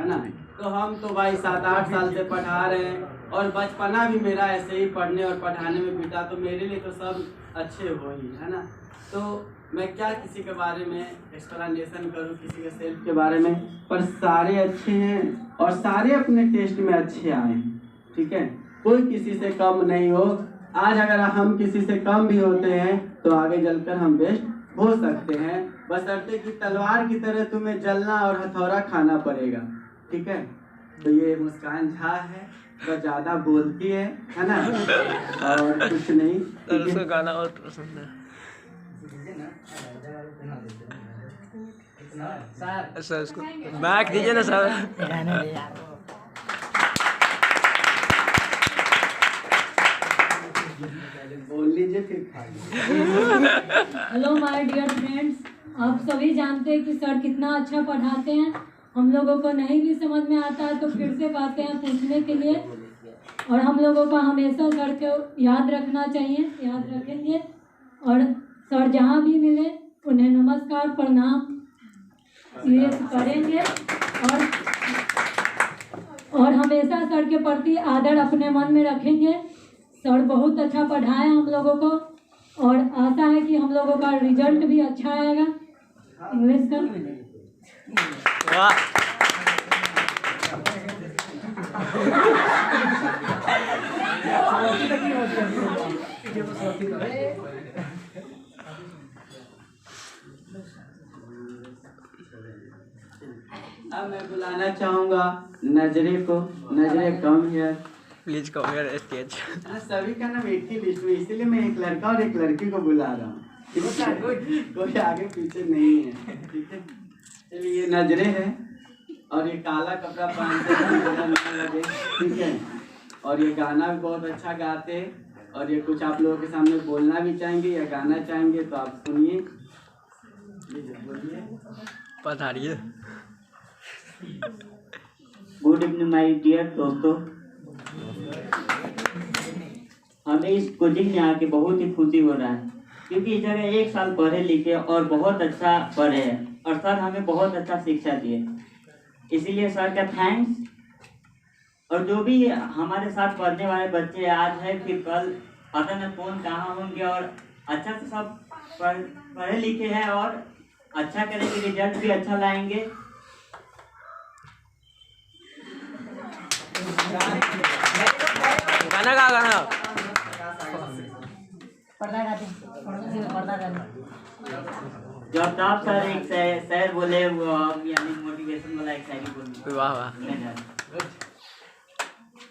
है ना। तो हम तो भाई 7-8 साल से पढ़ा रहे हैं और बचपना भी मेरा ऐसे ही पढ़ने और पढ़ाने में बीता, तो मेरे लिए तो सब अच्छे हो ही, है ना। तो मैं क्या किसी के बारे में एक्सप्लेनेशन करूँ, किसी के सेल्फ के बारे में, पर सारे अच्छे हैं और सारे अपने टेस्ट में अच्छे आए हैं, ठीक है। कोई किसी से कम नहीं हो। आज अगर हम किसी से कम भी होते हैं तो आगे चलकर हम बेस्ट हो सकते हैं, बशर्ते कि तलवार की तरह तुम्हें जलना और हथौड़ा खाना पड़ेगा, ठीक है। तो ये मुस्कान झा है, तो ज़्यादा बोलती है ना, और कुछ नहीं। उसका गाना बहुत पसंद है सर, उसको बैक दीजिए ना सर। बोल लीजिए फिर खा लीजिए। हेलो माय डियर फ्रेंड्स, आप सभी जानते हैं कि सर कितना अच्छा पढ़ाते हैं। हम लोगों को नहीं भी समझ में आता है तो फिर से कहते हैं पूछने के लिए, और हम लोगों को हमेशा सर को याद रखना चाहिए, याद रखेंगे। और सर जहाँ भी मिले उन्हें नमस्कार प्रणाम ये करेंगे, और हमेशा सर के प्रति आदर अपने मन में रखेंगे। सर बहुत अच्छा पढ़ाए हम लोगों को, और आशा है कि हम लोगों का रिजल्ट भी अच्छा आएगा इंग्लिश का। अब मैं बुलाना चाहूँगा नजरे को। नजरे कम है, प्लीज कम हियर स्टेज। सभी का नाम एक ही लिस्ट में, इसीलिए मैं एक लड़का और एक लड़की को बुला रहा हूँ, कोई आगे पीछे नहीं है, ठीक है। चलिए, ये नजरे है और ये काला कपड़ा पहनते हैं लगे, ठीक है। और ये गाना भी बहुत अच्छा गाते हैं, और ये कुछ आप लोगों के सामने बोलना भी चाहेंगे या गाना चाहेंगे, तो आप सुनिए, बोलिए। पता रही है। गुड इवनिंग माय डियर दोस्तों, हमें इस कोचिंग में आके बहुत ही खुशी हो रहा है, क्योंकि इस जगह 1 साल पढ़े लिखे और बहुत अच्छा पढ़े हैं, और सर हमें बहुत अच्छा शिक्षा दिए, इसीलिए सर का थैंक्स। और जो भी हमारे साथ पढ़ने वाले बच्चे आज है, फिर कल पता न कौन कहाँ होंगे, और अच्छा से सब पढ़े लिखे हैं और अच्छा करेंगे, रिजल्ट भी अच्छा लाएंगे। गाना गा गाना जब आप सर एक शेर बोले, वो यानी मोटिवेशन वाला एक शायरी बोले। वाह वाह।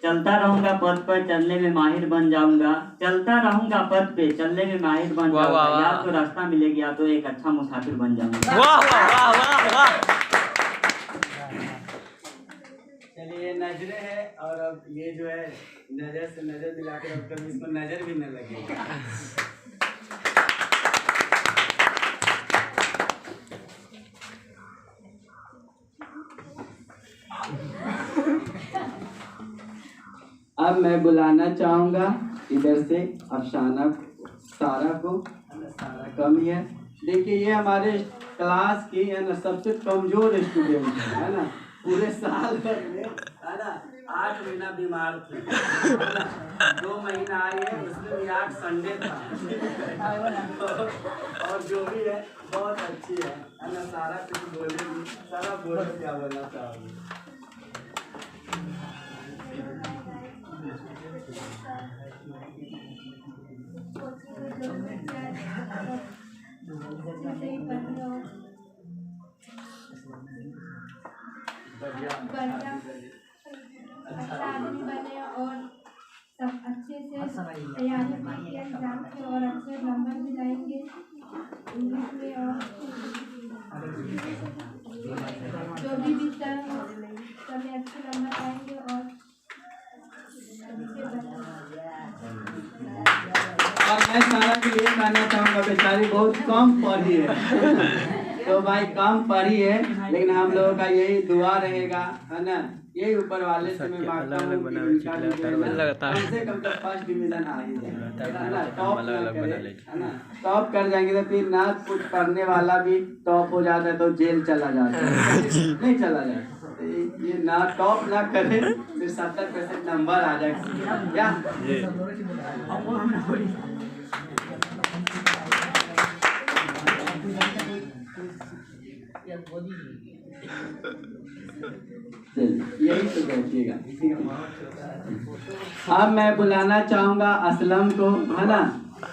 चलता रहूंगा पथ पर, चलने में माहिर बन जाऊंगा। चलता रहूंगा पथ पे, चलने में माहिर बन जाऊंगा। या तो रास्ता मिलेगी या तो एक अच्छा मुसाफिर बन जाऊंगा। वाह वाह वाह वाह। चलिए, नजरे है, और अब ये जो है नजर से नजर मिलाकर अब कभी इसको नजर भी न लगेगा। अब मैं बुलाना चाहूँगा इधर से अफसाना सारा को। सारा कम ही है, देखिए ये हमारे क्लास की है ना सबसे कमजोर स्टूडेंट है ना, पूरे साल भर में है ना 8 महीना बीमार थी, 2 महीना आई है, उसमें भी 8 संडे था, और जो भी है बहुत अच्छी है ना। सारा कुछ बोलेगी, सारा बोलो क्या बोलना चाहोगे। अच्छा आदमी बने और सब अच्छे से तैयारी करके एग्जाम के और अच्छे नंबर भी लाएंगे इंग्लिश में, और जो भी विषय हो सब में अच्छे नंबर आएंगे। और मैं सारा को ये कहना चाहूँगा, बेचारी बहुत कम पढ़ी है तो भाई कम पढ़ी है, लेकिन हम लोगों का यही दुआ रहेगा है ना, यही ऊपर वाले से मैं मांगता हूँ कि उनका भी कम से कम तो फर्स्ट डिवीजन आ ही जाए, है ना, टॉप है ना, टॉप कर जाएंगे तो फिर ना कुछ पढ़ने वाला भी टॉप हो जाता है तो जेल चला जाता है, नहीं चला जाता, ये ना टॉप ना करे फिर 70% नंबर आ जाएगा क्या? यही तो कहतिएगा। अब मैं बुलाना चाहूंगा असलम को, है ना।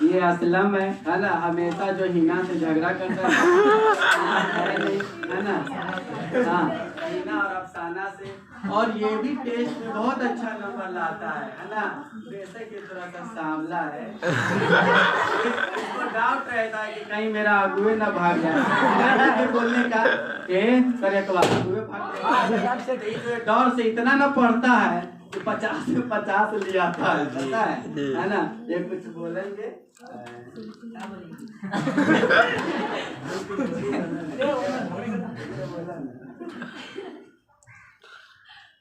ये असलम है ना, हमेशा जो हिना से झगड़ा करता है ना। हाँ, हिना और अफसाना से, और ये भी टेस्ट में बहुत अच्छा नंबर लाता है ना। वैसे कि थोड़ा सा सांवला है, इसको डाउट रहता है कि कहीं मेरा अगुए ना भाग जाए बोलने का करे तो अगुए भाग जाए। डर से इतना ना पढ़ता है कि 50 में 50 ले आता है, पता है ना। ये कुछ बोलेंगे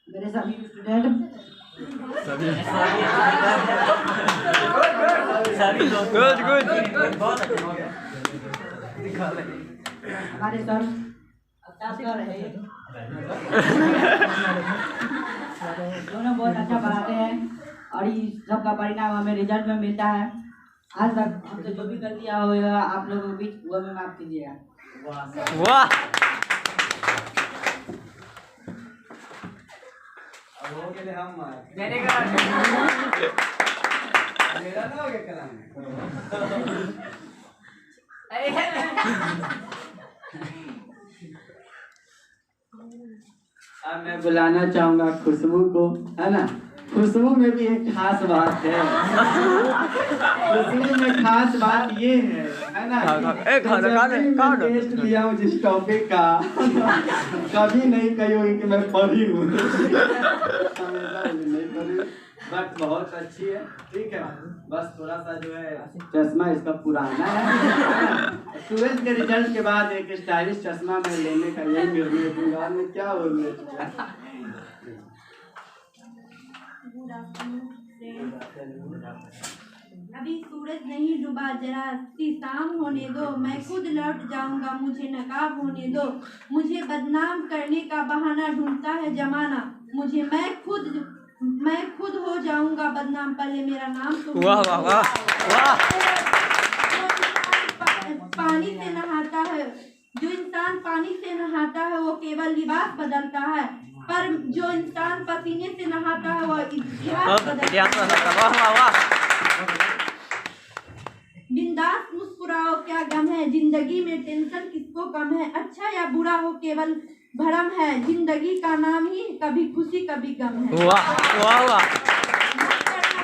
मेरे सभी स्टूडेंट हमारे सर दोनों बहुत अच्छा पढ़ाते हैं और इस सब का परिणाम हमें रिजल्ट में मिलता है। आज तक हमसे जो भी गलती होगा आप लोगों के बीच वो हमें माफ कीजिएगा। वाह मेरा ना हो गया कलाम। अब मैं बुलाना चाहूंगा खुशबू को, है ना। खुशबू में भी एक खास बात है। खुशबू में खास बात ये है ना, टेस्ट लिया हूँ जिस टॉपिक का कभी नहीं कही होगी कि मैं पढ़ी हूँ, हमेशा नहीं पढ़ी, बट बहुत अच्छी है। ठीक है, बस थोड़ा सा जो है चश्मा इसका पुराना है। 12th के रिजल्ट के बाद एक स्टाइलिश चश्मा मैं लेने का यही निर्णय दूंगा। मैं क्या बोलूँ, अभी सूरज नहीं डूबा, जरा सी शाम होने दो, मैं खुद लौट जाऊंगा, मुझे नकाब होने दो। मुझे बदनाम करने का बहाना ढूंढता है जमाना, मुझे मैं खुद हो जाऊंगा बदनाम, पहले मेरा नाम तो वाह वाह वाह वाह। पानी से नहाता है, जो इंसान पानी से नहाता है वो केवल लिबास बदलता है, पर जो इंसान पसीने से नहाता है वो इतिहास बदलता है। बिंदास मुस्कुराओ, क्या गम है जिंदगी में, टेंशन किसको कम है, अच्छा या बुरा हो केवल भरम है, जिंदगी का नाम ही कभी खुशी कभी गम है। वाह वाह वाह।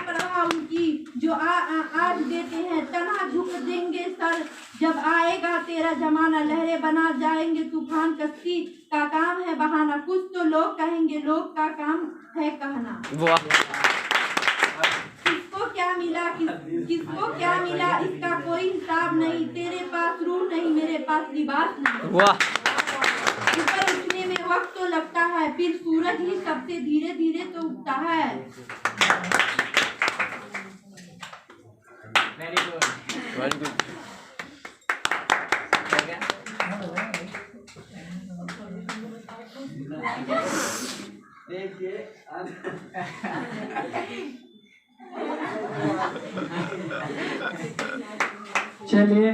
परवाह उनकी जो आज देते हैं, तना झुक देंगे सर जब आएगा तेरा जमाना, लहरें बना जाएंगे तूफान, कश्ती का काम है बहाना, कुछ तो लोग कहेंगे लोग का काम है कहना। किसको क्या मिला इसका कोई हिसाब नहीं, तेरे पास रूह नहीं मेरे पास लिबास नहीं। वाह। ऊपर उठने में वक्त तो लगता है, फिर सूरज ही सबसे धीरे धीरे तो उगता है। Very good. देखिए चलिए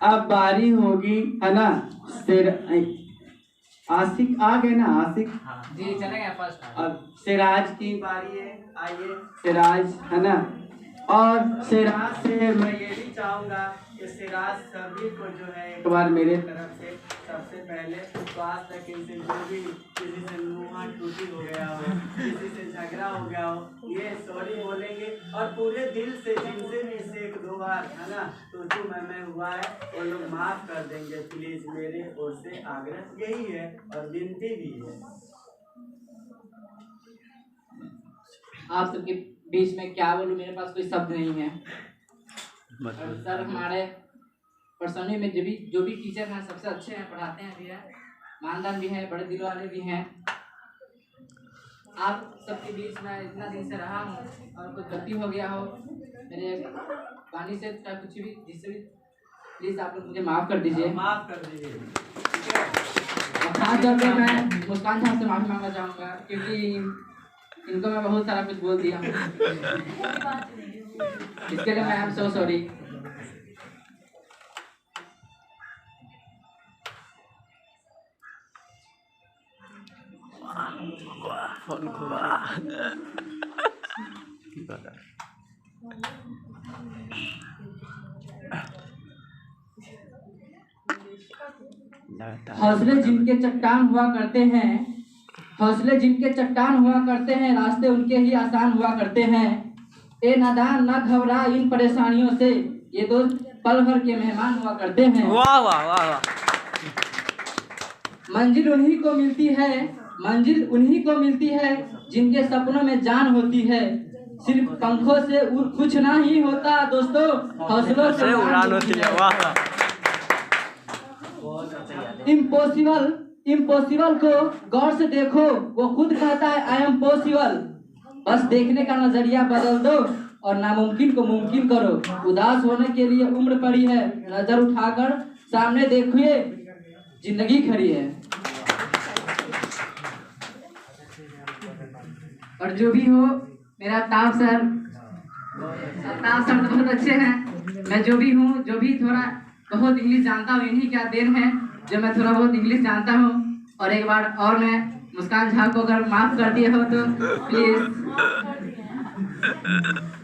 अब बारी होगी, है ना। आशिक आ गए ना, आशिक जी चले गए फर्स्ट। अब सिराज की बारी है, आइए सिराज, है ना। और सिराज से मैं ये भी चाहूँगा कि सिराज सभी को जो है एक बार मेरे तरफ से सबसे पहले तो आज तक इनसे जो भी किसी से मुँह टूटी हो गया हो, किसी से झगड़ा हो गया हो, ये सॉरी बोलेंगे और पूरे दिल से जिनसे भी इसे 1-2 बार, है ना, तो मैं हुआ है वो लोग माफ़ कर देंगे प्लीज़। मेरे ओर से आग्रह यही है और विनती भी है। आप सबके बीच में क्या बोलूं, मेरे पास कोई शब्द नहीं है। और सर हमारे पर्सनली में जो भी टीचर हैं सबसे अच्छे हैं, पढ़ाते हैं भी है, मानदान भी है, बड़े दिल वाले भी हैं। आप सबके बीच में इतना दिन से रहा हूँ और कोई गलती हो गया हो मेरे पानी से चाहे कुछ भी, जिससे भी प्लीज़ आप लोग मुझे माफ़ कर दीजिए। माफ़ कर दीजिए। खासतौर पे मैं मुस्कान साहब से माफ़ी मांगना चाहूँगा क्योंकि इनको मैं बहुत सारा कुछ बोल दिया हूँ। इसके लिए मैं सो सॉरी। हौसले जिनके चट्टान हुआ करते हैं, हौसले जिनके चट्टान हुआ करते हैं, रास्ते उनके ही आसान हुआ करते हैं। ए नादान ना घबरा इन परेशानियों से, ये दोस्त पल भर के मेहमान हुआ करते हैं। वाह वाह वाह वाह। मंजिल उन्हीं को मिलती है, मंजिल उन्हीं को मिलती है जिनके सपनों में जान होती है। सिर्फ पंखों से कुछ ना ही होता दोस्तों, हौसलों से उड़ान होती है। वाह वाह। इम्पॉसिबल इम्पॉसिबल को गौर से देखो, वो खुद कहता है आई एम पॉसिबल। बस देखने का नजरिया बदल दो और नामुमकिन को मुमकिन करो। उदास होने के लिए उम्र पड़ी है, नजर उठाकर सामने देखिए, जिंदगी खड़ी है। और जो भी हो, मेरा ताप सर तो बहुत अच्छे हैं। मैं जो भी हूँ, जो भी थोड़ा बहुत इंग्लिश जानता हूँ, इन्हीं का देन है जो मैं थोड़ा बहुत इंग्लिश जानता हूँ। और एक बार और मैं मुस्कान झा को अगर माफ़ कर दिए हो तो प्लीज़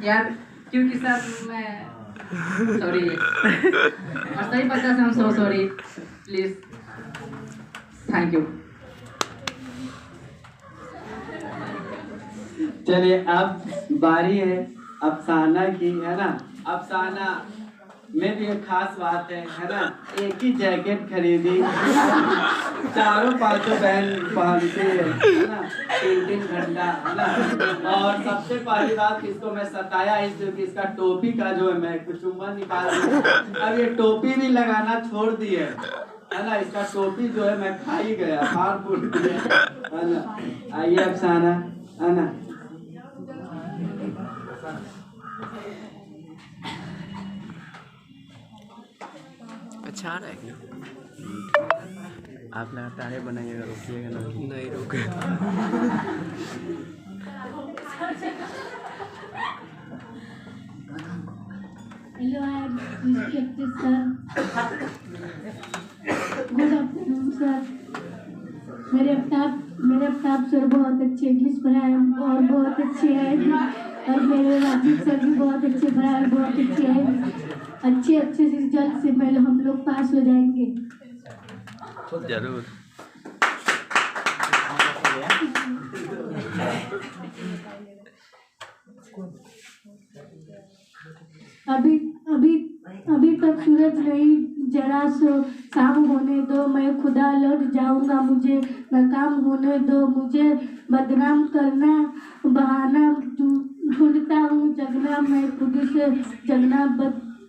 यार, क्योंकि सर मैं सॉरी और सही पता से हम so sorry, please, thank you. चलिए अब बारी है अफसाना की, है ना। अफसाना में भी एक खास बात है ना। एक ही जैकेट खरीदी, चारों पांचों बहन पहनती है ना, 3-3 घंटा, है ना। और सबसे पहली बात, इसको मैं सताया इसलिए कि इसका टोपी का जो है मैं कुछ चुम्बन निकाल दिया। अब ये टोपी भी लगाना छोड़ दी है ना। इसका टोपी जो है मैं खा ही गया, फाड़ फूट दिया, है ना। आइए अफसाना, है ना। अच्छा आ रहा है क्या? आप लगातार बनाइएगा, रोकिएगा ना। नहीं रुके। Hello, I am respected sir, good afternoon sir. मेरे अफ्ताब सर बहुत अच्छे इंग्लिश पढ़ाए और बहुत अच्छे हैं, और मेरे राजीव सर भी बहुत अच्छे पढ़ाए, बहुत अच्छे हैं। अच्छे से रिजल्ट से पहले हम लोग पास हो जाएंगे जरूर। अभी तक सूरज नहीं, जरा सो शाम होने दो, मैं खुदा लौट जाऊंगा, मुझे नाकाम होने दो। मुझे बदनाम करना बहाना ढूंढता हूँ, जगना मैं खुद से जगना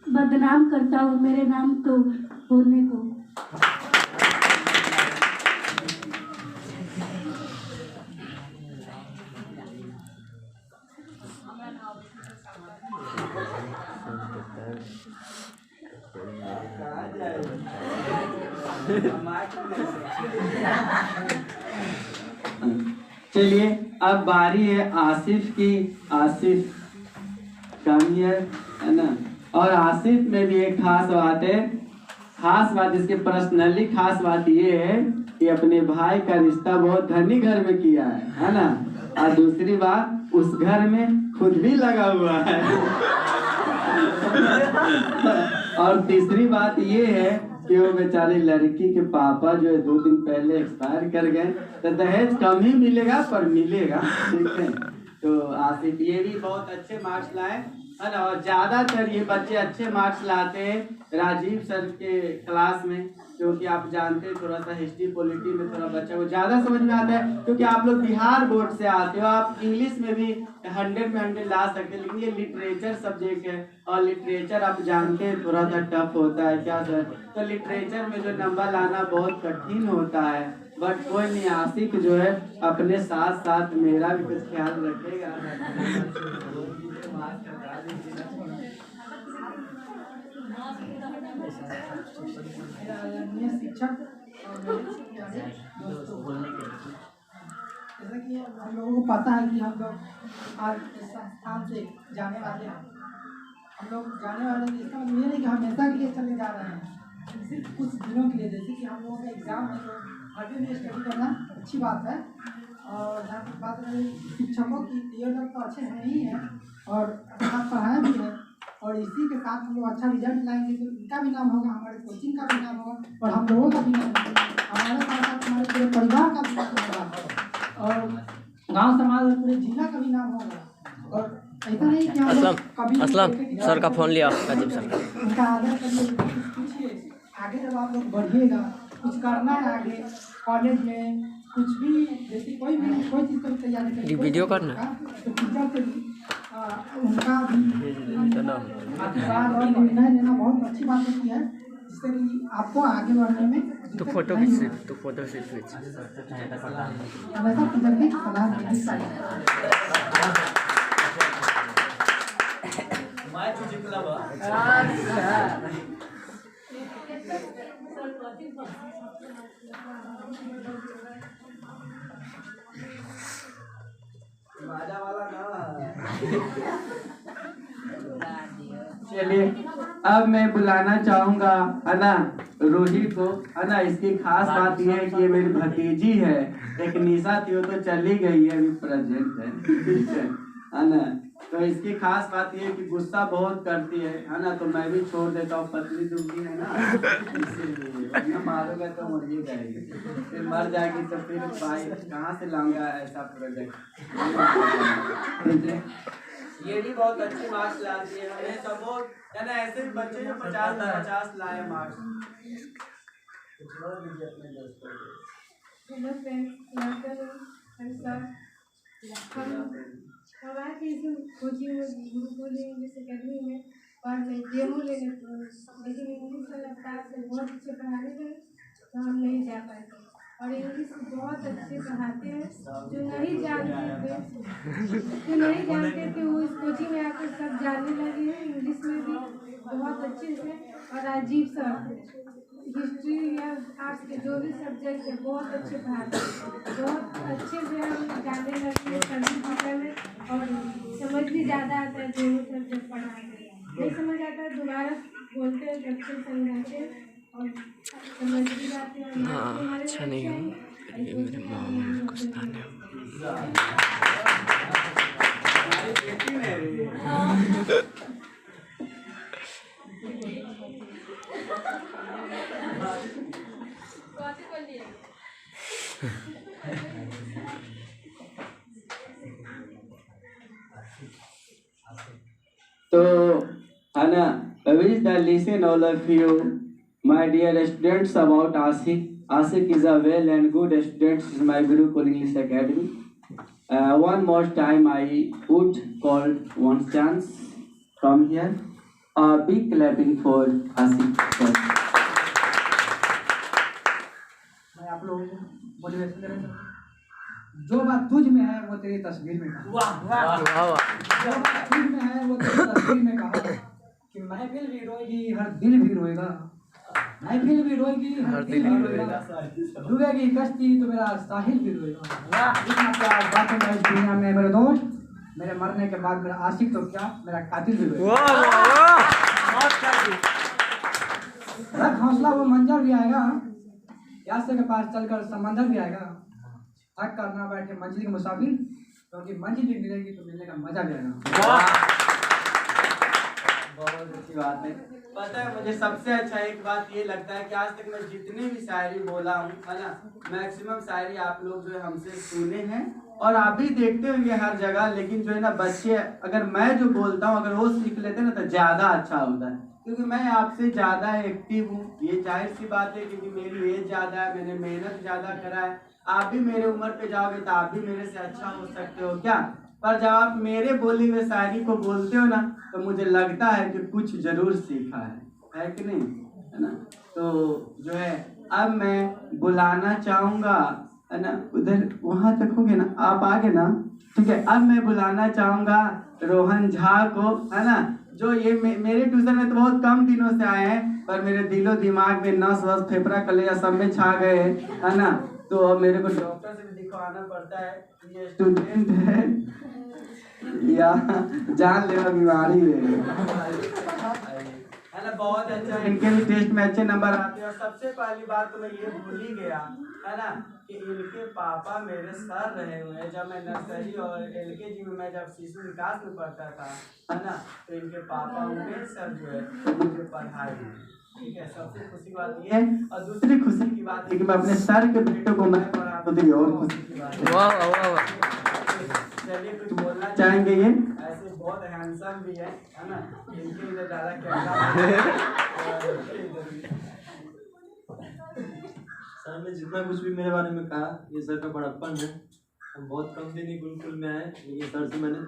बदनाम करता हूँ, मेरे नाम तो होने को। चलिए अब बारी है आसिफ की। आसिफ कम है ना। और आसिफ में भी एक खास बात है। खास बात इसके पर्सनली खास बात ये है कि अपने भाई का रिश्ता बहुत धनी घर में किया है ना। और दूसरी बात, उस घर में खुद भी लगा हुआ है। और तीसरी बात ये है कि वो बेचारी लड़की के पापा जो है 2 दिन पहले एक्सपायर कर गए, तो दहेज कम ही मिलेगा पर मिलेगा, ठीक है। तो आसिफ ये भी बहुत अच्छे मार्क्स लाए, है ना। और ज़्यादातर ये बच्चे अच्छे मार्क्स लाते हैं राजीव सर के क्लास में, क्योंकि आप जानते हैं थोड़ा सा हिस्ट्री पॉलिटी में थोड़ा बच्चा को ज़्यादा समझ में आता है, क्योंकि आप लोग बिहार बोर्ड से आते हो। आप इंग्लिश में भी 100 में 100 ला सकते हैं, लेकिन ये लिटरेचर सब्जेक्ट है और लिटरेचर आप जानते हैं थोड़ा सा टफ होता है, क्या सर। तो लिटरेचर में जो नंबर लाना बहुत कठिन होता है, बट कोई नहीं, आसिफ जो है अपने साथ साथ मेरा भी कुछ ख्याल रखेगा। शिक्षक और मेरे प्यारे दोस्तों, जैसा कि हम लोगों को पता है कि हम लोग आज इस स्थान से जाने वाले हैं। हम लोग जाने वाले हैं, इसका मतलब ये नहीं कि हमेशा के लिए चले जा रहे हैं, सिर्फ कुछ दिनों के लिए। जैसे कि हम लोगों का एग्ज़ाम है तो हर दिन स्टडी करना अच्छी बात है। और जहाँ तक बात रही शिक्षकों की, ये लोग तो अच्छे हैं ही हैं और अच्छा पढ़ाया भी है, और इसी के साथ हम लोग अच्छा रिजल्ट लाएंगे तो इनका भी नाम होगा, हमारे कोचिंग का भी नाम होगा, और हम लोगों का भी नाम होगा, हमारे साथ साथ हमारे पूरे परिवार का भी नाम होगा, और गांव समाज और पूरे जिला का भी नाम होगा। और ऐसा नहीं कि हम लोग कभी असलम सर का फ़ोन लिया राजीव सर का। उनका आदर करिए, पूछिए। आगे जब आप लोग बढ़िएगा, कुछ करना है आगे कॉलेज में, कुछ भी जैसे कोई चीज़ का भी तैयारी करें, वीडियो करना तो टीचर से भी उनका भी आशीर्वाद और निर्णय लेना बहुत अच्छी बात होती है, जिससे कि आपको आगे बढ़ने में तो फोटो खींच, तो फोटो खींच हमेशा टीचर की सलाह देनी चाहिए। चलिए अब मैं बुलाना चाहूंगा है ना रूही को, है ना। इसकी खास बात यह है कि ये मेरी भतीजी है। एक निशा थी, वो तो चली गई है, अभी प्रेजेंट है, ठीक है ना। तो इसकी खास बात ये है कि गुस्सा बहुत करती है ना। तो मैं भी छोड़ देता हूँ, पतली दुबली है ना, इसीलिए वरना मारोगे तो मर ही जाएगी, फिर मर जाएगी तो फिर भाई कहाँ से लाऊंगा ऐसा प्रोजेक्ट। ये भी बहुत अच्छी मार्क्स लाती है, हमें सपोर्ट है ना। ऐसे भी बच्चे जो 50 लाए मार्क्स। हेलो फ्रेंड्स, यहाँ पर हम सब हमारे इस कोचिंग में गुरुकुल इंग्लिश अकेडमी में पढ़ रहे डेमो लेने को, लेकिन इंग्लिश वाला क्लास से बहुत अच्छे पढ़ाने थे तो हम नहीं जा पाए थे। और इंग्लिश बहुत अच्छे पढ़ाते हैं, जो नहीं जानते थे वो इस कोचिंग में आकर सब जानने लगे हैं। इंग्लिश में भी बहुत अच्छे से, और राजीव सर हिस्ट्री या आर्ट्स के जो भी सब्जेक्ट है बहुत अच्छे पढ़ाते हैं, बहुत अच्छे से हम जानने लगे सब्जेक्ट में, और समझ भी ज़्यादा आता है जो सब्जेक्ट पढ़ाते हैं। नहीं समझ आता है दोबारा बोलते हैं, अच्छे समझाते हैं और समझ भी जाते हैं। हाँ अच्छा नहीं हूँ, मेरे मामा को सुनाने तो है ना, wish the listen all of you, my dear students, about Asik. Asik is a well and good student in my Gurukul English Academy. One more time I would call one chance from here. A big clapping for Asik sir. मैं आप लोगों को motivation देना चाहूँगा। जो बात तुझ में है वो तेरी तस्वीर में कहा। जो बात तुझ में है वो तेरी तस्वीर में कहा कि महफिल भी रोएगी, हर दिल भी रोएगा। महफिल भी रोएगी, हर दिल भी रोएगा। डूबेगी कश्ती तो मेरा साहिल भी रोएगा। इतना प्यार बातें हैं इस दुनिया में मेरे दोस्त, मेरे मरने के बाद मेरा आशिक तो क्या, मेरा कातिल भी रोएगा। रख हौसला, वो मंजर भी आएगा, यासे के पास चलकर समंदर भी आएगा। थक कर ना बैठे मंजिल के मुसाफिर, क्योंकि मंजिल भी मिलेगी तो मिलने का मजा भी आएगा। बहुत अच्छी बात है। पता है मुझे सबसे अच्छा एक बात ये लगता है कि आज तक मैं जितनी भी शायरी बोला हूँ है ना, मैक्सिमम शायरी आप लोग जो है हमसे सुने हैं और आप भी देखते होंगे हर जगह। लेकिन जो है ना बच्चे, अगर मैं जो बोलता हूँ अगर वो सीख लेते हैं ना तो ज़्यादा अच्छा होता है, क्योंकि मैं आपसे ज़्यादा एक्टिव हूँ। ये जाहिर सी बात है क्योंकि मेरी एज ज़्यादा है, मैंने मेहनत ज़्यादा करा है। आप भी मेरे उम्र पे जाओगे तो आप भी मेरे से अच्छा हो सकते हो क्या। पर जब आप मेरे बोली हुए शायरी को बोलते हो ना तो मुझे लगता है कि कुछ जरूर सीखा है कि नहीं, है ना। तो जो है अब मैं बुलाना चाहूँगा, है ना, उधर वहाँ तक हो गया ना, आप आगे ना, ठीक है। अब मैं बुलाना चाहूँगा रोहन झा को, है ना, जो ये मेरे ट्यूशन में तो बहुत कम दिनों से आए हैं, पर मेरे दिलो दिमाग में नस वस फेफड़ा कलेजा सब में छा गए हैं, है ना। तो अब मेरे को डॉक्टर से भी दिखवाना पड़ता है कि ये स्टूडेंट है या जानलेवा बीमारी है ना। बहुत अच्छा, इनके भी टेस्ट में अच्छे नंबर आते हैं। और सबसे पहली बात तो मैं ये भूल ही गया, है ना, कि इनके पापा मेरे सर रहे हुए हैं। जब मैं नर्सरी और LKG में, मैं जब शिशु विकास में पढ़ता था, है ना, तो इनके पापा उमेश सर जो है मुझे पढ़ाए हैं। ठीक है, सबसे खुशी की बात ये है। और दूसरी खुशी की बात है कि मैं अपने सर के बेटों को मैं पढ़ा, तो ये और खुशी की बात है। वाह वाह। चलिए कुछ बोलना चाहेंगे? ये ऐसे बहुत हैंडसम भी है ना, इनके लिए ज़्यादा सर ने जितना कुछ भी मेरे बारे में कहा, ये सर का बड़प्पन है। हम बहुत कम दिन ही गुरुकुल में आए, लेकिन सर से मैंने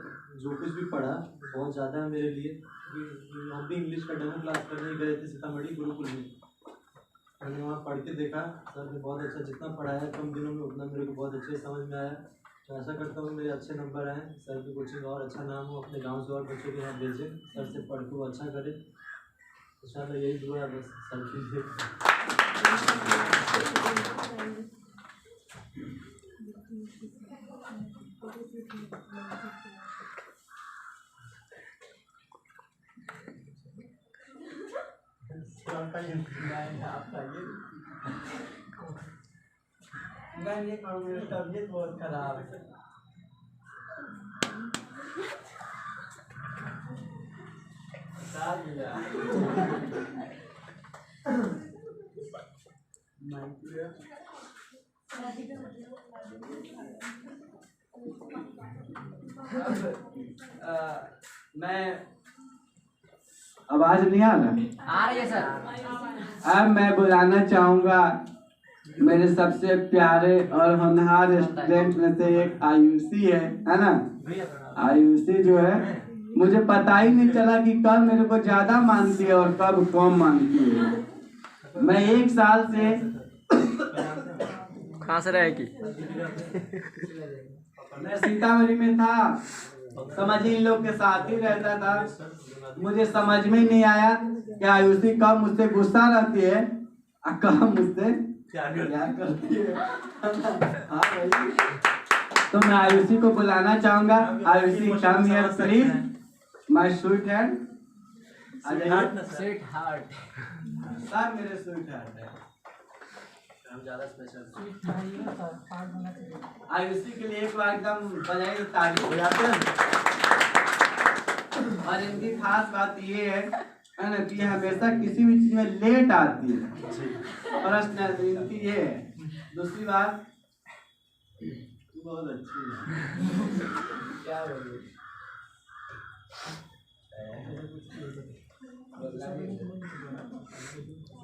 जो कुछ भी पढ़ा बहुत ज़्यादा है मेरे लिए। हम भी इंग्लिश का डेमो क्लास करने गए थे सीतामढ़ी गुरुकुल में। मैंने वहाँ पढ़ के देखा, सर ने बहुत अच्छा जितना पढ़ाया कम दिनों में उतना मेरे को बहुत अच्छे समझ में आया। तो ऐसा करता हूँ मेरे अच्छे नंबर आए, सर की कोचिंग और अच्छा नाम हो, अपने गांव से और बच्चों के यहाँ भेजें, सर से पढ़ के वो अच्छा करे। इंशाल्लाह यही दुआ है बस सर के लिए। मेरी तबीयत बहुत खराब है। मैं आवाज नहीं आ रहा? आ रही है सर। अब मैं बुलाना चाहूँगा मेरे सबसे प्यारे और होनहार स्टूडेंट में से एक आयुषी है ना। आयुषी जो है, मुझे पता ही नहीं चला कि कब मेरे को ज्यादा मानती है और कब कम मानती है। मैं 1 साल से कहाँ से रहे की मैं सीतामढ़ी में था, समझिए इन लोग के साथ ही रहता था। मुझे समझ में ही नहीं आया कि आयुषी कब मुझसे गुस्सा रहती है और कब मुझसे क्या करती है। हाँ भाई, तो मैं आयुषी को बुलाना चाहूंगा। Ayushi come here please, my sweet heart. Sweet heart सब मेरे स्वीट हार्ट है। हम ज़्यादा स्पेशल आयुषी के लिए एक बार एकदम बजाई ताली हो जाते हैं। और इनकी खास बात ये है ना कि हमेशा किसी भी चीज में लेट आती है। और इनकी ये है। दूसरी बात बहुत अच्छी है, क्या बोलूं।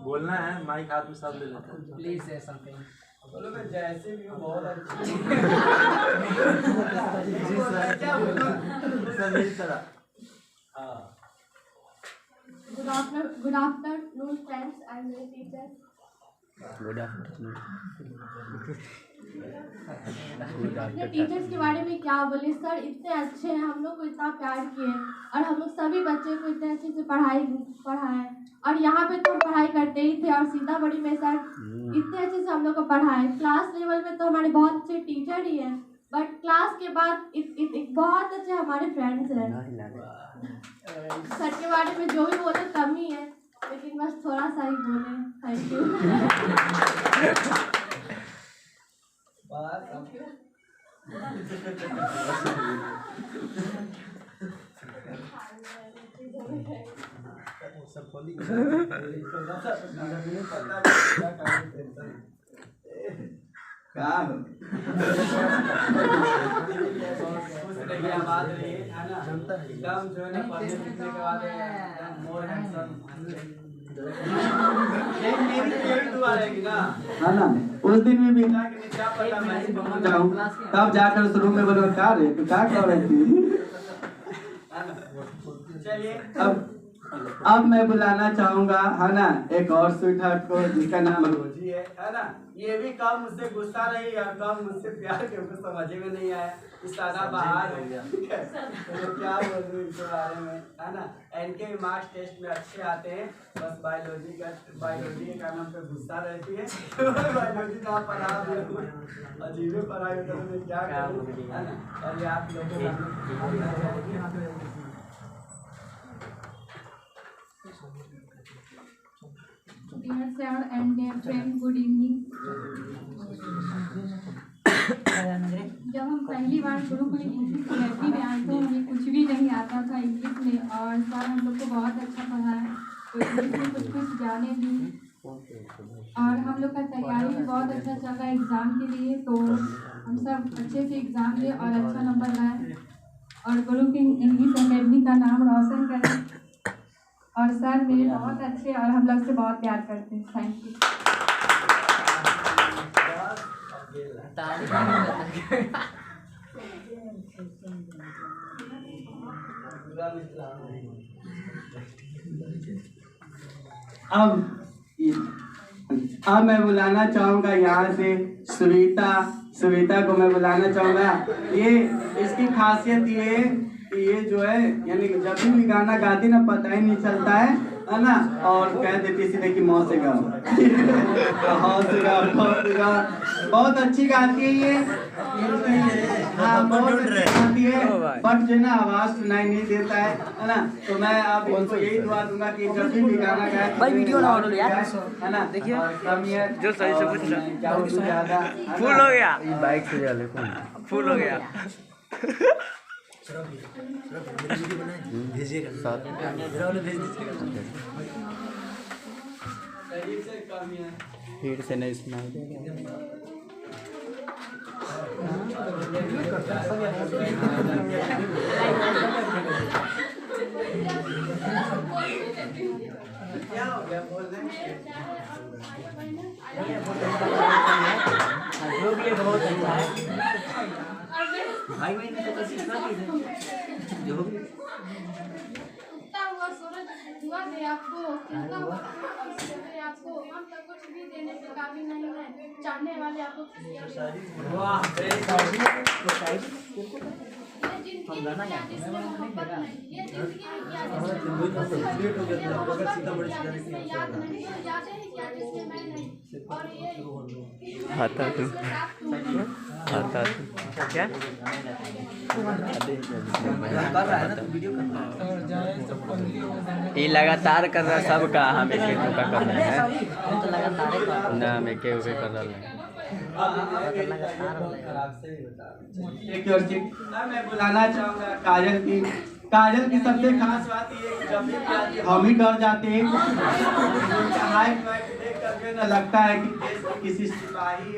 बोलना है, माइक हाथ में सब ले लेते हैं। प्लीज से समथिंग बोलो मैं जैसे भी हूँ बहुत अच्छी जी सर, क्या बोलूं? सर मेरी तरह। हाँ, Good afternoon, friends and my teachers. अपने टीचर्स के बारे में क्या बोले, सर इतने अच्छे हैं, हम लोग को इतना प्यार किए और हम लोग सभी बच्चे को इतने अच्छे से पढ़ाए। और यहाँ पे तो पढ़ाई करते ही थे और सीतामढ़ी में सर इतने अच्छे से हम लोग को पढ़ाए। क्लास लेवल में तो हमारे बहुत अच्छे टीचर ही हैं, बट क्लास के बाद बहुत अच्छे हमारे फ्रेंड्स हैं। सर के बारे में जो भी बोले कम ही है, लेकिन बस थोड़ा सा ही बोले। Thank you. बात रही है ना, एकदम जो है ना पढ़ने लिखने के बाद मोर हैंडसम। मेरी फेवरेट दुआ रहेगी ना, है ना। उस दिन भी बीता कि क्या पता मैं ही पहुंच जाऊं, तब जाकर उस रूम में बोलो क्या रे तू क्या कर रही थी। चलिए अब मैं बुलाना चाहूंगा, है ना, एक और स्वीट हार्ट को जिसका नाम रोजी है ना। ये भी कम मुझसे गुस्सा रही और कम मुझसे प्यार, क्योंकि समझ में नहीं आया इस तरह बाहर हो गया। ठीक है, तो क्या बोलूँ इनके बारे में, है ना। इनके मार्क्स टेस्ट में अच्छे आते हैं, बस बायोलॉजी के कारण पे गुस्सा रहती है। बायोलॉजी ना पढ़ा अजीब पढ़ाई होता तो मैं क्या करूँ, है ना। और ये आप लोगों Dear sir and dear friend, good evening. जब हम पहली बार गुरुकुल इंग्लिश अकेडमी में आए तो हमें कुछ भी नहीं आता था इंग्लिश में, और सर हम लोग को बहुत अच्छा पढ़ाया, तो इंग्लिश में कुछ जाने दी, और हम लोग का तैयारी भी बहुत अच्छा चल रहा है एग्ज़ाम के लिए। तो हम सब अच्छे से एग्ज़ाम दिए और अच्छा नंबर लाए, और गुरुकुल इंग्लिश अकेडमी का नाम रोशन करें। और सर मेरे बहुत अच्छे और हम लोग से बहुत प्यार करते हैं। Thank you. अब मैं बुलाना चाहूँगा यहाँ से सुनीता को मैं बुलाना चाहूँगा। ये इसकी खासियत ये है कि ये जो है यानी कि जब भी गाना गाती ना पता ही नहीं चलता है ना, और कह देती सीधे कि मौत से गाओ। बहुत अच्छी गाती है ये, हाँ बहुत अच्छी गाती है, बट जो ना आवाज़ सुनाई नहीं देता है ना। तो मैं अब इनको यही दुआ दूंगा कि जब भी गाना गाए भाई वीडियो ना बनो यार, है ना। देखिए जो सही से पूछ रहा फुल हो गया, बाइक से जा ले फुल हो गया। फिर से नहीं सुनाई देगा। क्या हो गया बोलने जो भी बहुत अच्छा है भाई मैंने तो कोशिश की जो भी हुआ दे आपको कितना आपको, हम तो कुछ भी देने के काबिल नहीं है, चाहने वाले आपको क्या ये लगातार कर रहा सबका, हम एक का कर रहे हैं ना, हम एक कर रहे हैं। मैं बुलाना चाहूँगा काजल की सबसे खास बात ये कि जब भी हम ही डर जाते हैं, देख करके ना लगता है कि देश की किसी सिपाही,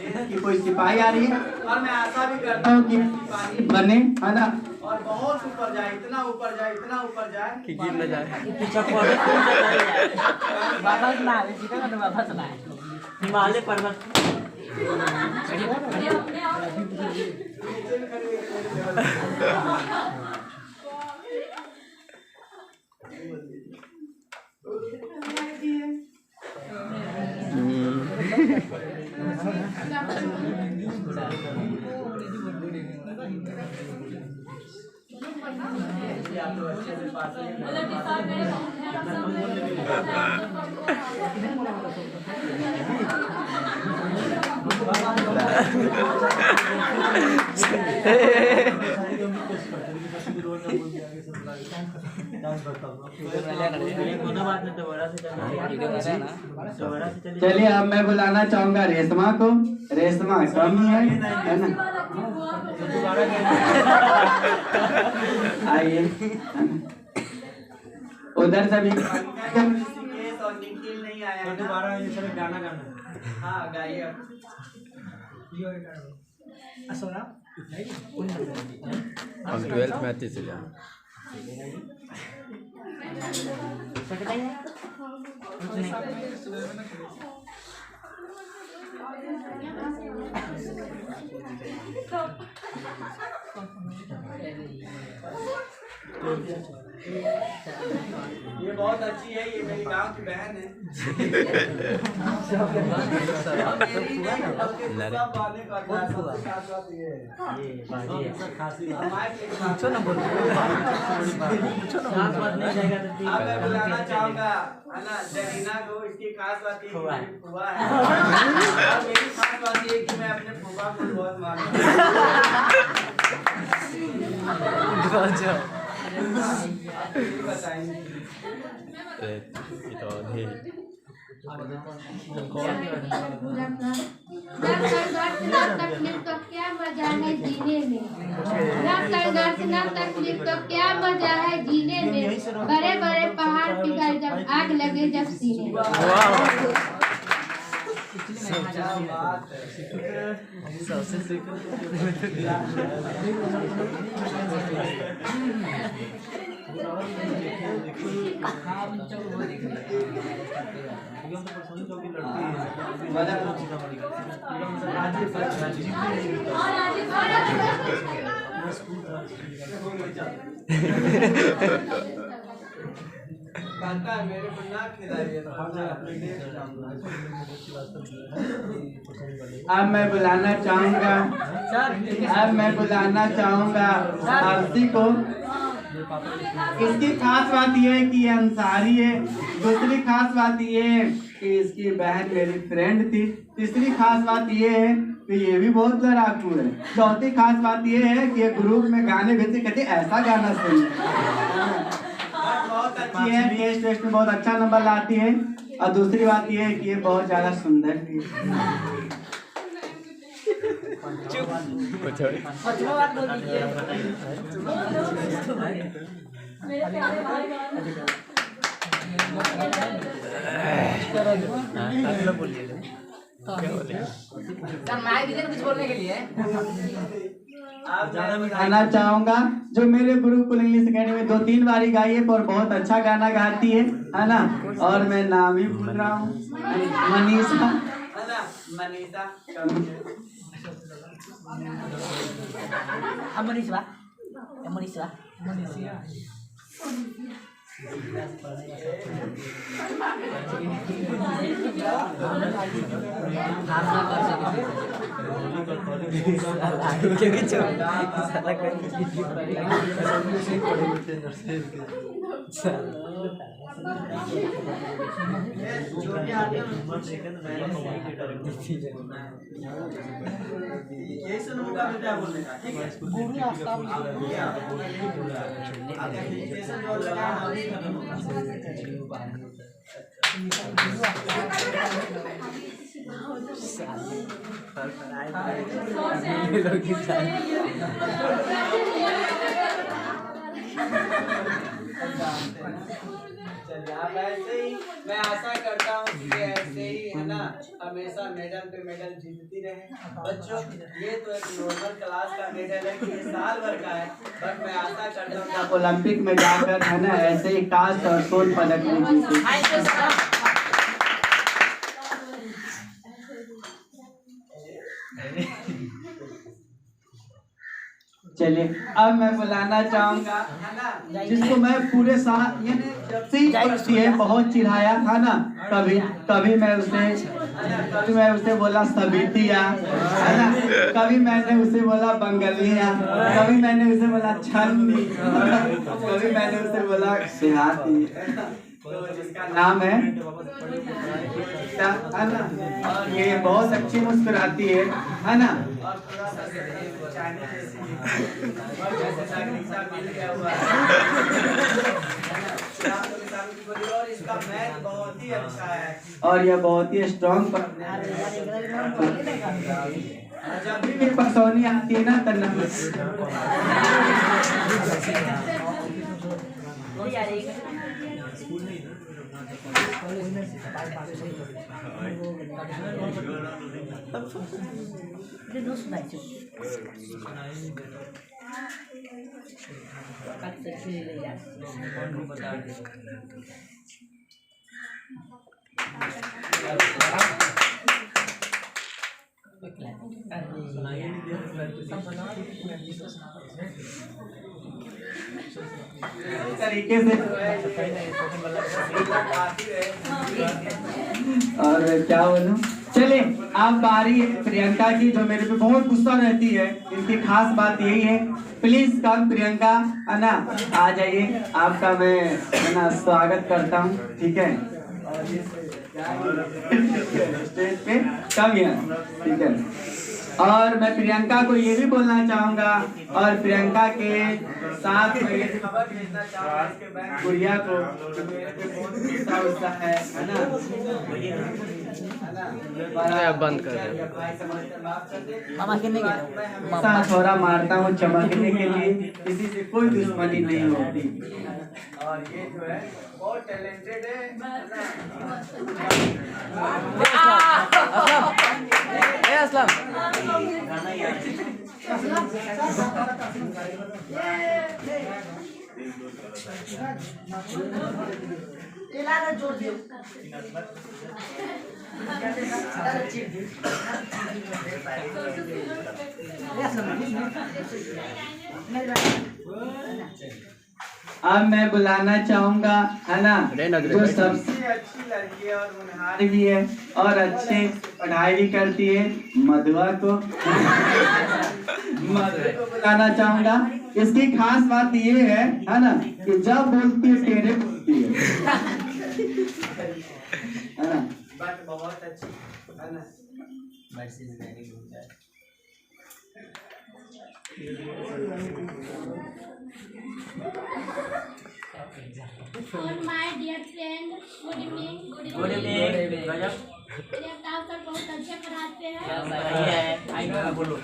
देश की कोई सिपाही आ रही है, और मैं आशा भी करता हूँ कि सिपाही बने, है ना, और बहुत ऊपर जाए, इतना ऊपर जाए, इतना ऊपर जाए कि गिर न जाए। हिमालय पर्वत चलिए अब मैं बुलाना चाहूंगा रेशमा को। रेशमा कमी है ना, आइए उधर से भी। और निखिल नहीं आया है दोबारा, ये सब गाना गाना। हाँ गाइए। हम 12th में अच्छे से जा तो ये बहुत अच्छी है, ये मेरी गांव की बहन है। अब मैं बुलाना चाहूँगा है ना जहीना को। इसकी खास बात ये मेरी फुआ है और मेरी खास बात ये कि मैं अपने फुआ को बहुत मानता तकलीफ तो क्या मजा है जीने में, ना संघर्ष ना तकलीफ तो क्या मजा है जीने में। बड़े बड़े पहाड़ पिघल जब आग लगे जब सीने में। कहता है मेरे को ना खिलाइए। अब मैं बुलाना चाहूँगा आरती को। इसकी खास बात यह है कि ये अंसारी है। दूसरी खास बात ये है कि इसकी बहन मेरी फ्रेंड थी। तीसरी खास बात ये है कि ये भी बहुत लड़ाकू है। चौथी खास बात ये है कि ये ग्रुप में गाने भेजते कहते ऐसा गाना सुनिए। बहुत अच्छी है, टेस्ट में बहुत अच्छा नंबर लाती है। और दूसरी बात ये है कि ये बहुत ज्यादा सुंदर भी है। कुछ बोलने के लिए गाना चाहूंगा जो मेरे गुरुकुल इंग्लिश अकेडमी में 2-3 बारी गाई है और बहुत अच्छा गाना गाती है ना। और मैं नाम ही भूल रहा हूँ, मनीषा है ना। मनीषा आप ऐसे ही, मैं आशा करता हूँ कि ऐसे ही है ना हमेशा मेडल पे मेडल जीतती रहे। बच्चों ये तो एक नॉर्मल क्लास का मेडल है कि ये साल भर का है, बट मैं आशा करता हूँ आप ओलंपिक में जाकर है ना ऐसे ही कांस्य और स्वर्ण पदक में जीते। चलिए अब मैं बुलाना चाहूंगा है ना जिसको मैं पूरे साल यानी जब से ही पढ़ती है बहुत चिढ़ाया था ना। कभी मैं उसे बोला सबितिया है ना, कभी मैंने उसे बोला बंगलिया, कभी मैंने उसे बोला छन्नी, कभी मैंने उसे बोला सिहाती। तो जिसका नाम है ना और ये बहुत अच्छी मुस्कुराती है ना। और थोड़ा सा और जैसे नागरिकता मिल गया हुआ है और इसका मैथ बहुत ही अच्छा है और यह बहुत ही स्ट्रॉन्ग जब भी मेरी पसौनी आती है ना तो तरीके से और क्या बोलूं, चले आप बारी है प्रियंका की, जो मेरे पे बहुत गुस्सा रहती है। इनकी खास बात यही है, प्लीज कम प्रियंका, है ना, आ जाइए, आपका मैं है ना स्वागत करता हूँ, ठीक है। स्टेज पे कम यहाँ, ठीक है। और मैं प्रियंका को ये भी बोलना चाहूंगा, और प्रियंका के साथ में ये खबर भेजना चाहूंगा इसके बैंक गुड़िया को, जो मेरे पे बहुत गुस्सा है ना, बंद कर दे। छोरा मारता हूँ चमकने के लिए, किसी से कोई दुश्मनी नहीं होती। और ये जो है बहुत टैलेंटेड है अब मैं बुलाना चाहूंगा, है ना, जो सबसे अच्छी लड़की है और होनहार भी है और अच्छे पढ़ाई भी करती है, मधुआ को बुलाना चाहूंगा। इसकी खास बात ये है ना, कि जब बोलती है टेढ़े बोलती है ना, बट बहुत अच्छी है ना। और my dear friend, good evening. Good evening. Priyanka sir बहुत अच्छे पढ़ाते हैं। बोलो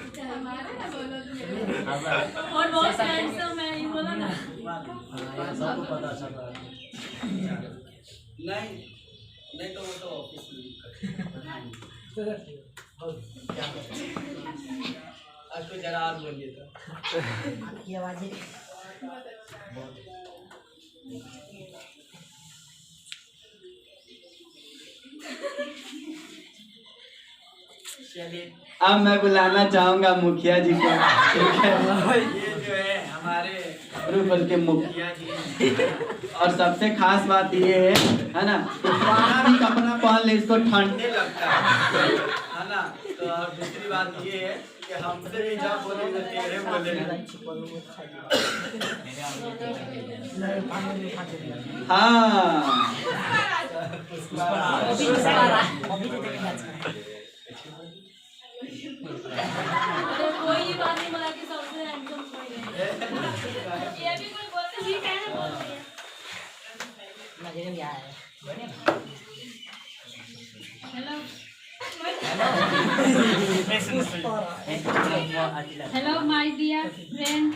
और बहुत हैंडसम है, ये बोला ना। सबको पता चल रहा है। नहीं तो वो तो ऑफिस में आपको जरा और बोलिए तो आपकी आवाज़ें अब मैं बुलाना चाहूंगा मुखिया जी को, ठीक है। ये जो है हमारे ग्रुप के मुखिया जी, और सबसे खास बात ये है ना, पुराना भी कपड़ा पहन ले इसको ठंडे लगता है ना। तो और दूसरी बात ये है कि हमसे भी जब बोलेंगे टेढ़े बोलेंगे। हाँ कोई ये बात नहीं बोला कि सबसे हैंडसम कोई है। ये भी कोई बोलते ही कहने बोल रही है। मजे में आया है। हेलो माय डियर फ्रेंड,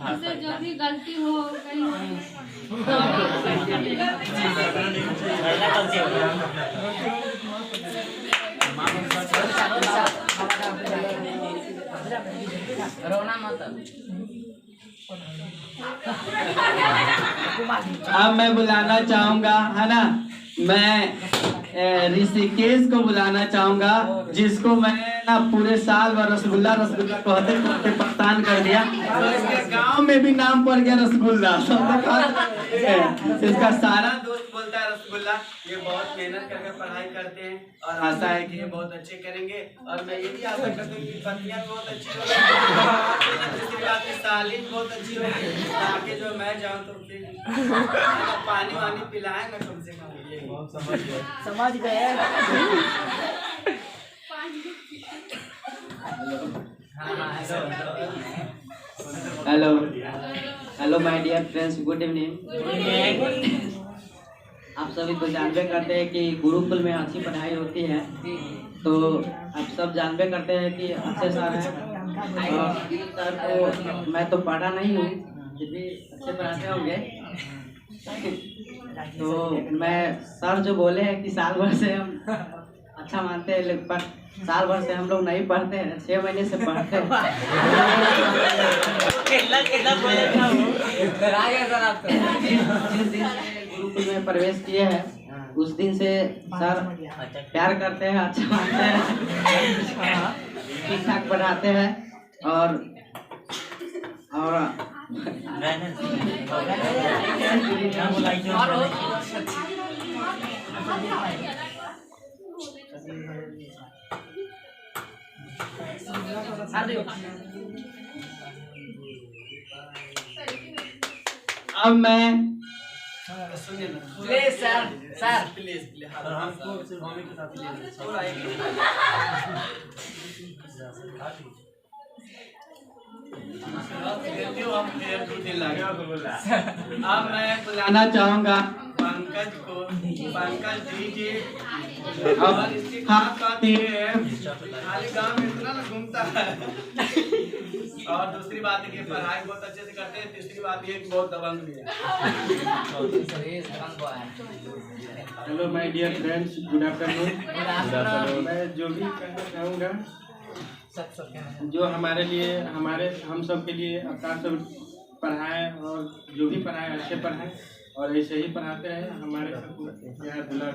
मुझसे जो भी गलती हो कहीं रोना मत। अब मैं बुलाना चाहूंगा, है ना, मैं ऋषिकेश को बुलाना चाहूंगा, जिसको मैं ना पूरे साल भर रसगुल्ला रसगुल्ला कहते कहते परेशान कर दिया। तो इसके गांव में भी नाम पड़ गया रसगुल्ला। इसका सारा दोस्त बोलता है रसगुल्ला। ये बहुत मेहनत करके पढ़ाई करते हैं और आशा है कि ये बहुत अच्छे करेंगे। और मैं ये भी आशा करता हूँ कि पत्नियां बहुत अच्छी होगी, सालिन बहुत अच्छी होगी, ताकि जो मैं जाऊँ तो फिर पानी वानी पिलाए ना कम से कम। समझ गए। Hello hello my dear friends, good evening. आप सभी तो जानबे करते हैं कि गुरुकुल में अच्छी पढ़ाई होती है, तो आप सब जानबे करते हैं कि अच्छे सर हैं। सर को मैं तो पढ़ा नहीं हूँ, फिर भी अच्छे पढ़ाते होंगे। तो मैं सर जो बोले हैं कि साल भर से हम अच्छा मानते हैं, लेकिन पर साल भर से हम लोग नहीं पढ़ते हैं, 6 महीने से पढ़ते हैं। जिस दिन से गुरुकुल में प्रवेश किए हैं उस दिन से सर प्यार करते हैं, अच्छा मानते हैं, ठीक ठाक पढ़ाते हैं। और अब मैं सुनिए ना प्लीज सर प्लीज हमको सिर्फ हमें के साथ अब मैं बुलाना चाहूँगा पंकज को। पंकज जी अब खास बात ये है खाली गाँव में इतना ना घूमता है और दूसरी बात है कि पढ़ाई बहुत अच्छे से करते हैं। तीसरी बात ये कि बहुत दबंग भी है। Hello my dear friends, good afternoon. मैं जो भी कहना चाहूँगा, जो हमारे लिए हम सब के लिए अवतार सब पढ़ाएं और जो भी पढ़ाएं अच्छे पढ़ाएं और ऐसे ही पढ़ाते हैं। हमारे सबको प्यार दुलार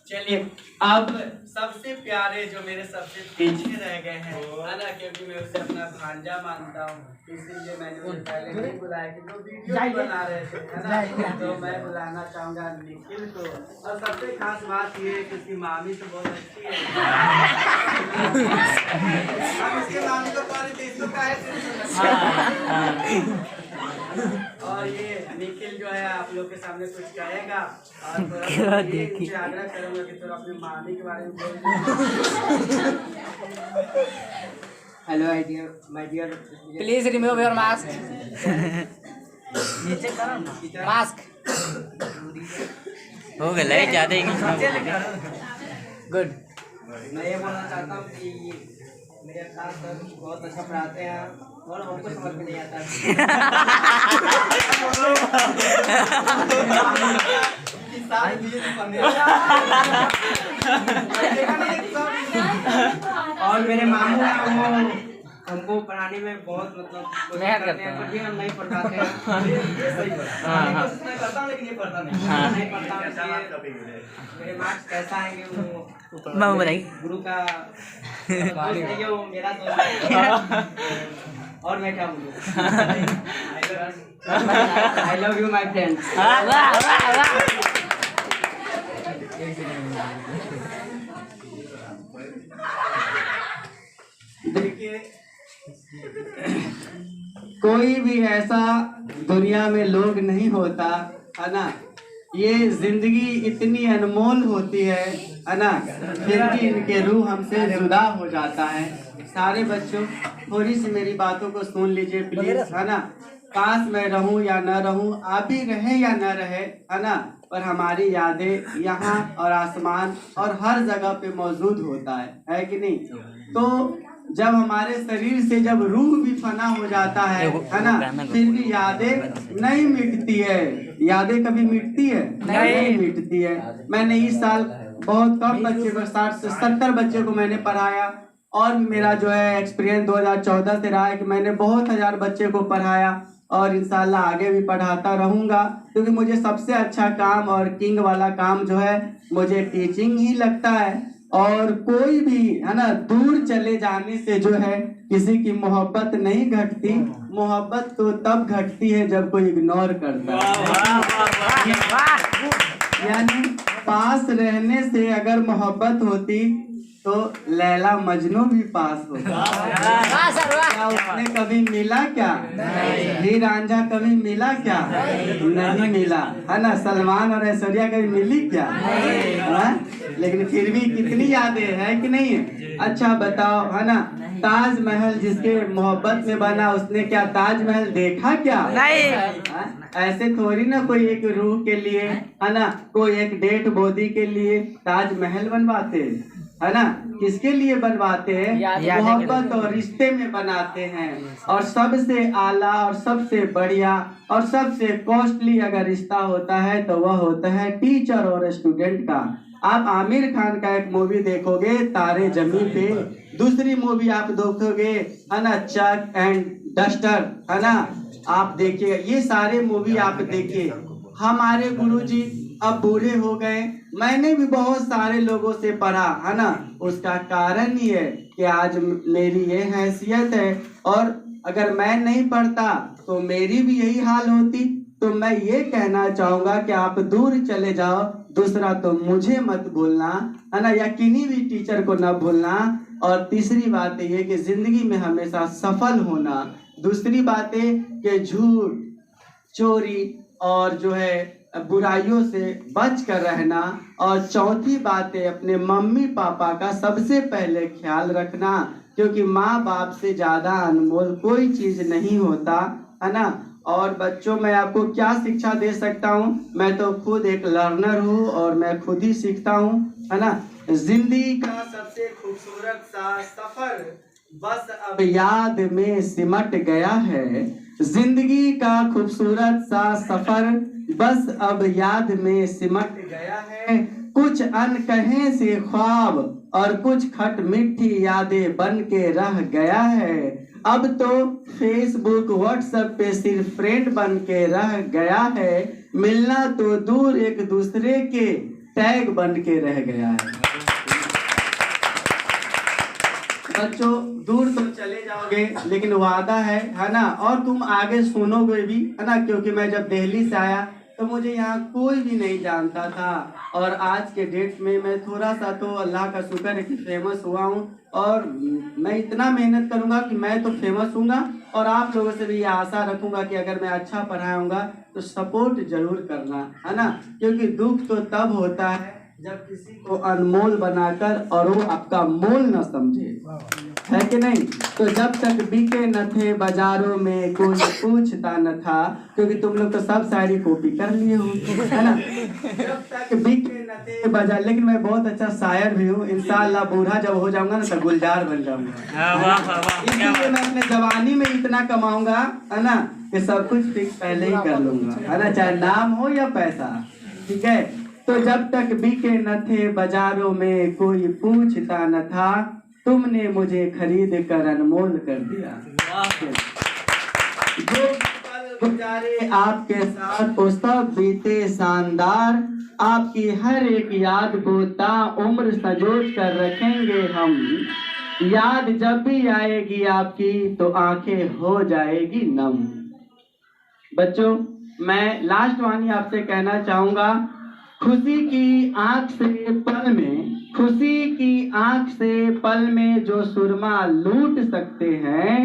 चलिए अब सबसे प्यारे जो मेरे सबसे पीछे रह गए हैं है ना, क्योंकि मैं उसे अपना भांजा मानता हूँ, इसलिए मैंने उन्हें पहले नहीं बुलाया कि जो वीडियो बना रहे थे है ना। तो मैं बुलाना चाहूँगा निखिल को। और सबसे खास बात ये है कि उसकी मामी तो बहुत अच्छी है। अब इसके मामी को पढ़ी थी, इसको काहे और ये निखिल जो है आप लोग के सामने कुछ कहेगा और थोड़ा इनसे आग्रह करूंगा कि थोड़ा अपनी मामी के बारे में बोल। Hello my dear please remove your mask. नीचे करो ना मास्क। हो गया ज्यादा इंग्लिश गुड। मैं ये बोलना चाहता हूँ कि मेरे क्लास सर बहुत अच्छा पढ़ाते हैं और हमको समझ में नहीं आता। और मेरे मामू हैं वो हमको पढ़ाने में बहुत मतलब मेहनत करते हैं, फिर भी हम नहीं पढ़ाते हैं। ये सही है। मैं कोशिश करता हूँ लेकिन ये पढ़ता नहीं पढ़ता हूँ। मेरे मार्क्स कैसा आएंगे वो बताइए। गुरु का दोस्त नहीं है, वो मेरा दोस्त है। और मैं क्या बोलूँ, I love you my friends. देखिए कोई भी ऐसा दुनिया में लोग नहीं होता है ना, ये जिंदगी इतनी अनमोल होती है ना, फिर भी इनके रूह हमसे जुदा हो जाता है। सारे बच्चों थोड़ी सी मेरी बातों को सुन लीजिए प्लीज, है ना। काश मैं रहूं या न रहूं, आप भी रहे या न रहे, है ना, पर हमारी यादें यहाँ और आसमान और हर जगह पे मौजूद होता है कि नहीं। तो जब हमारे शरीर से जब रूह भी फना हो जाता है ना, फिर भी यादें नहीं मिटती है। यादें कभी मिटती है? नहीं मिटती है। मैंने इस साल बहुत कम बच्चे को 60 से 70 बच्चे को मैंने पढ़ाया और मेरा जो है एक्सपीरियंस 2014 से रहा है कि मैंने बहुत हजार बच्चे को पढ़ाया और इंशाल्लाह आगे भी पढ़ाता रहूंगा, क्योंकि मुझे सबसे अच्छा काम और किंग वाला काम जो है मुझे टीचिंग ही लगता है। और कोई भी है ना दूर चले जाने से जो है किसी की मोहब्बत नहीं घटती, मोहब्बत तो तब घटती है जब कोई इग्नोर करता है। यानी पास रहने से अगर मोहब्बत होती तो लैला मजनू भी पास होता। क्या उसने कभी मिला क्या? हीर रांझा कभी मिला क्या? नहीं मिला, है ना। सलमान और ऐश्वर्या कभी मिली क्या? लेकिन फिर भी कितनी यादें है कि नहीं है। अच्छा बताओ, है ना, ताजमहल जिसके मोहब्बत में बना उसने क्या ताजमहल देखा क्या? नहीं। ऐसे थोड़ी ना कोई एक रूह के लिए, है ना, कोई एक डेड बॉडी के लिए ताजमहल बनवाते, है ना। किसके लिए बनवाते हैं? मोहब्बत और रिश्ते में बनाते हैं। और सबसे आला और सबसे बढ़िया और सबसे कॉस्टली अगर रिश्ता होता है तो वह होता है टीचर और स्टूडेंट का। आप आमिर खान का एक मूवी देखोगे तारे जमीन पे, दूसरी मूवी आप देखोगे, है ना, चक एंड डस्टर, है ना, आप देखिए, ये सारे मूवी आप देखिए। हमारे गुरुजी अब बूढ़े हो गए, मैंने भी बहुत सारे लोगों से पढ़ा है ना। उसका कारण ये है कि आज मेरी ये हैसियत है, और अगर मैं नहीं पढ़ता तो मेरी भी यही हाल होती। तो मैं ये कहना चाहूंगा कि आप दूर चले जाओ, दूसरा तो मुझे मत भूलना है ना, या किन्हीं भी टीचर को न भूलना। और तीसरी बात ये कि जिंदगी में हमेशा सफल होना। दूसरी बात है कि झूठ, चोरी और जो है बुराइयों से बच कर रहना। और चौथी बात है अपने मम्मी पापा का सबसे पहले ख्याल रखना, क्योंकि माँ बाप से ज्यादा अनमोल कोई चीज नहीं होता है ना। और बच्चों, मैं आपको क्या शिक्षा दे सकता हूँ, मैं तो खुद एक लर्नर हूँ और मैं खुद ही सीखता हूँ है ना। जिंदगी का सबसे खूबसूरत सा सफर बस अब याद में सिमट गया है। जिंदगी का खूबसूरत सा सफर बस अब याद में सिमट गया है। कुछ अनकहे से ख्वाब और कुछ खट मीठी यादें बन के रह गया है। अब तो फेसबुक व्हाट्सएप पे सिर्फ फ्रेंड बन के रह गया है। मिलना तो दूर एक दूसरे के टैग बन के रह गया है। बच्चों, दूर तो चले जाओगे लेकिन वादा है ना, और तुम आगे सुनोगे भी है ना, क्योंकि मैं जब दिल्ली से आया तो मुझे यहाँ कोई भी नहीं जानता था, और आज के डेट में मैं थोड़ा सा तो अल्लाह का शुक्र है कि फेमस हुआ हूँ। और मैं इतना मेहनत करूँगा कि मैं तो फेमस हूँगा, और आप लोगों से भी ये आशा रखूँगा कि अगर मैं अच्छा पढ़ाऊँगा तो सपोर्ट जरूर करना है ना, क्योंकि दुख तो तब होता है जब किसी को अनमोल बनाकर और वो आपका मोल न समझे, है कि नहीं। तो जब तक बिके न थे बाजारों में कोई पूछता न था, क्योंकि तुम लोग तो सब शायरी कॉपी कर लिए हो है ना। जब तक बिके न थे बाजार, लेकिन मैं बहुत अच्छा शायर भी हूँ। इंशाअल्लाह बूढ़ा जब हो जाऊंगा ना तो गुलजार बन जाऊंगा। इसलिए मैं अपने जवानी में इतना कमाऊंगा है ना कि सब कुछ फिक्स पहले ही कर लूंगा है ना, चाहे नाम हो या पैसा, ठीक है। तो जब तक बिके न थे बाजारों में कोई पूछता न था, तुमने मुझे खरीद कर अनमोल कर दिया। जो पल गुजारे आपके साथ वो सब बीते शानदार, आपकी हर एक याद को ताउम्र सजोच कर रखेंगे हम। याद जब भी आएगी आपकी तो आंखें हो जाएगी नम। बच्चों, मैं लास्ट वाणी आपसे कहना चाहूंगा, खुशी की आंख से पल में, खुशी की आंख से पल में जो सुरमा लूट सकते हैं,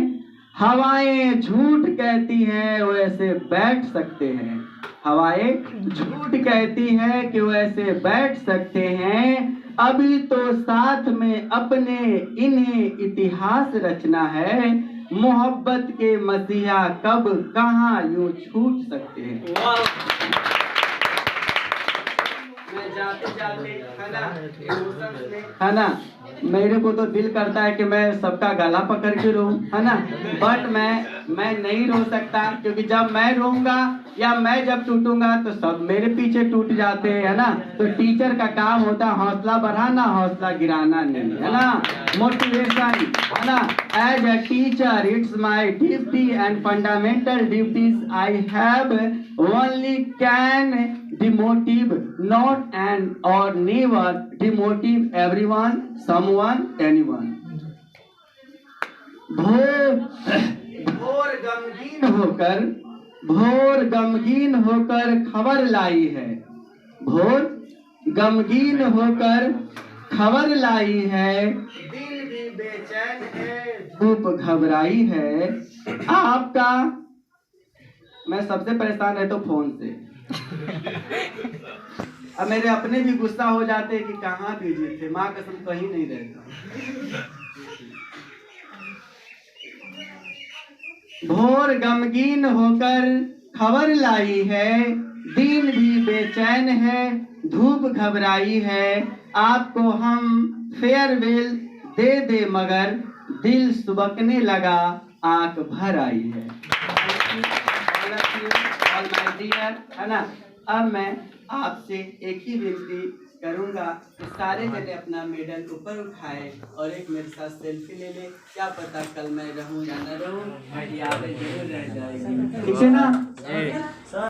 हवाएं झूठ कहती हैं वैसे बैठ सकते हैं। हवाएं झूठ कहती हैं कि वैसे बैठ सकते हैं। अभी तो साथ में अपने इन्हें इतिहास रचना है। मोहब्बत के मसीहा कब कहाँ यूं छूट सकते हैं। मैं जाते जाते है ना, मेरे को तो दिल करता है कि मैं सबका गला पकड़ के रो है ना, बट मैं नहीं रो सकता, क्योंकि जब मैं रोऊंगा या मैं जब टूटूंगा तो सब मेरे पीछे टूट जाते हैं है ना। तो टीचर का काम होता है हौसला बढ़ाना, हौसला गिराना नहीं, है ना, मोटिवेशन है ना। As a teacher it's my duty and fundamental duties I have only can demotive not and or never demotive everyone someone anyone। भोर गमगीन होकर खबर लाई है, भोर गमगीन होकर खबर लाई है। दिल भी बेचैन है, धूप घबराई है। आपका, मैं सबसे परेशान रहता हूँ फोन से। अब मेरे अपने भी गुस्सा हो जाते कि कहाँ बिजी थे, माँ कसम कहीं नहीं रहता। भोर गमगीन होकर खबर लाई है, दिन भी बेचैन है, धूप घबराई है। आपको हम फेयरवेल दे दे मगर दिल सुबकने लगा, आंख भर आई है। है ना। अब मैं आपसे एक ही विनती करूँगा कि सारे जने अपना मेडल ऊपर उठाए और एक मेरे साथ सेल्फी ले ले। क्या पता कल मैं रहूँ या न रहूँ, मेरी यादें जरूर रह जाएगी। ठीक है ना?